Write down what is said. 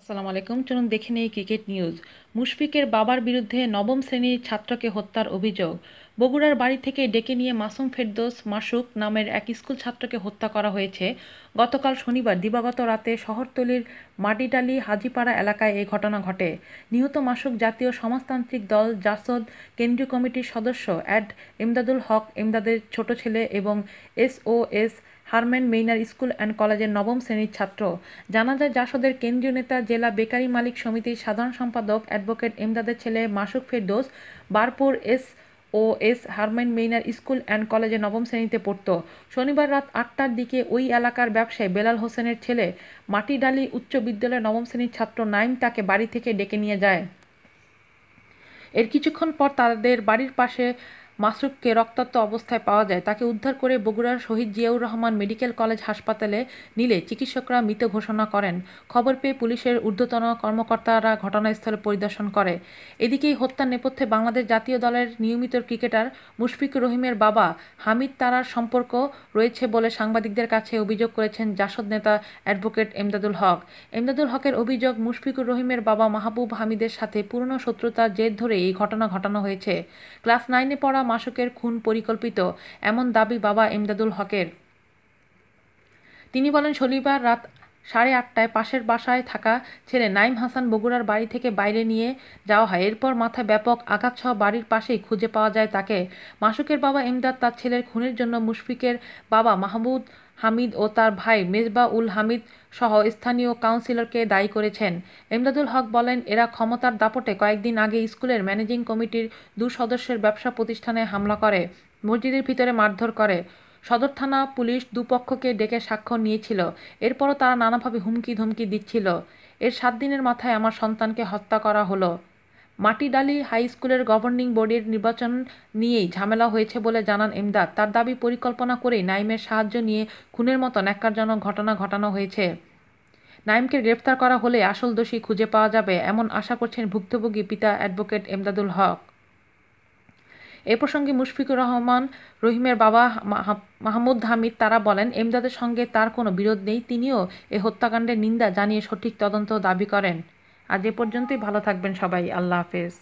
আসসালামু আলাইকুম। চলুন দেখে নেই ক্রিকেট নিউজ। মুশফিকের বাবার বিরুদ্ধে নবম শ্রেণীর ছাত্রকে হত্যার অভিযোগ। বগুড়ার বাড়ি থেকে ডেকে নিয়ে মাসুম ফেরদৌস মাসুক নামের এক স্কুল ছাত্রকে হত্যা করা হয়েছে। গতকাল শনিবার দিবাগত রাতে শহরতলির মাটিডালি হাজীপাড়া এলাকায় এই ঘটনা ঘটে। নিহত মাসুক জাতীয় সমাজতান্ত্রিক দল জাসদ কেন্দ্রীয় কমিটির সদস্য অ্যাড ইমদাদুল হক ইমদাদের ছোট ছেলে এবং SOS Hermann Gmeiner school and কলেজের নবম শ্রেণীর ছাত্র। জানা যায় জাসদের কেন্দ্রীয় নেতা জেলা বেকারি মালিক সমিতির সাধারণ সম্পাদক অ্যাডভোকেট ইমদাদের ছেলে Masuk Ferdous Barpur SOS Hermann Gmeiner school and কলেজে নবম শ্রেণীতে পড়ত। শনিবার রাত ৮টার দিকে ওই এলাকার ব্যবসায়ী বেলাল হোসেনের ছেলে মাটিডালি উচ্চ বিদ্যালয়ের নবম শ্রেণীর ছাত্র নাইম তাকে বাড়ি থেকে ডেকে নিয়ে যায়। এর কিছুক্ষণ পর তাদের বাড়ির পাশে মাসুককে রক্তাক্ত অবস্থায় পাওয়া যায়। তাকে উদ্ধার করে বগুড়ার শহীদ জিয়াউর রহমান মেডিকেল কলেজ হাসপাতালে নিলে চিকিৎসকরা মৃত ঘোষণা করেন। খবর পেয়ে পুলিশের ঊর্ধ্বতন কর্মকর্তারা ঘটনাস্থলে পরিদর্শন করে। এদিকে এই হত্যার নেপথ্যে বাংলাদেশ জাতীয় দলের নিয়মিত ক্রিকেটার মুশফিকুর রহিমের বাবা হামিদ তারার সম্পর্ক রয়েছে বলে সাংবাদিকদের কাছে অভিযোগ করেছেন জাসদ নেতা অ্যাডভোকেট এমদাদুল হক। এমদাদুল হকের অভিযোগ, মুশফিকুর রহিমের বাবা মাহবুব হামিদের সাথে পুরনো শত্রুতার জের ধরে এই ঘটনা ঘটানো হয়েছে। ক্লাস 9-এ পড়া মাসুকের খুন পরিকল্পিত, এমন দাবি বাবা এমদাদুল হকের। তিনি বলেন, শনিবার রাত 8:30টায় পাশের বাসায় থাকা ছেলে নাইম হাসান বগুড়ার বাড়ি থেকে বাইরে নিয়ে যাওয়া হয়। এরপর মাথায় ব্যাপক আঘাতসহ বাড়ির পাশেই খুঁজে পাওয়া যায় তাকে। মাসুকের বাবা এমদাদ তার ছেলের খুনের জন্য মুশফিকের বাবা মাহমুদ হামিদ ও তার ভাই মেজবা উল হামিদ সহ স্থানীয় কাউন্সিলরকে দায়ী করেছেন। এমদাদুল হক বলেন, এরা ক্ষমতার দাপটে কয়েকদিন আগে স্কুলের ম্যানেজিং কমিটির 2 সদস্যের ব্যবসা প্রতিষ্ঠানে হামলা করে, মসজিদের ভিতরে মারধর করে। সদর থানা পুলিশ দুপক্ষকে ডেকে সাক্ষ্য নিয়েছিল। এরপরও তারা নানাভাবে হুমকি ধমকি দিচ্ছিল। এর 7 দিনের মাথায় আমার সন্তানকে হত্যা করা হলো। মাটিডালি হাই স্কুলের গভর্নিং বোর্ডের নির্বাচন নিয়েই ঝামেলা হয়েছে বলে জানান এমদাদ। তার দাবি, পরিকল্পনা করেই নাইমের সাহায্য নিয়ে খুনের মতো ন্যাক্কারজনক ঘটনা ঘটানো হয়েছে। নাইমকে গ্রেফতার করা হলে আসল দোষী খুঁজে পাওয়া যাবে, এমন আশা করছেন ভুক্তভোগী পিতা অ্যাডভোকেট এমদাদুল হক। এ প্রসঙ্গে মুশফিকুর রহিমের বাবা মাহমুদ হামিদ তারা বলেন, এমদাদের সঙ্গে তার কোনো বিরোধ নেই। তিনিও এ হত্যাকাণ্ডের নিন্দা জানিয়ে সঠিক তদন্ত দাবি করেন। আজ এ পর্যন্তই। ভালো থাকবেন সবাই। আল্লাহ হাফেজ।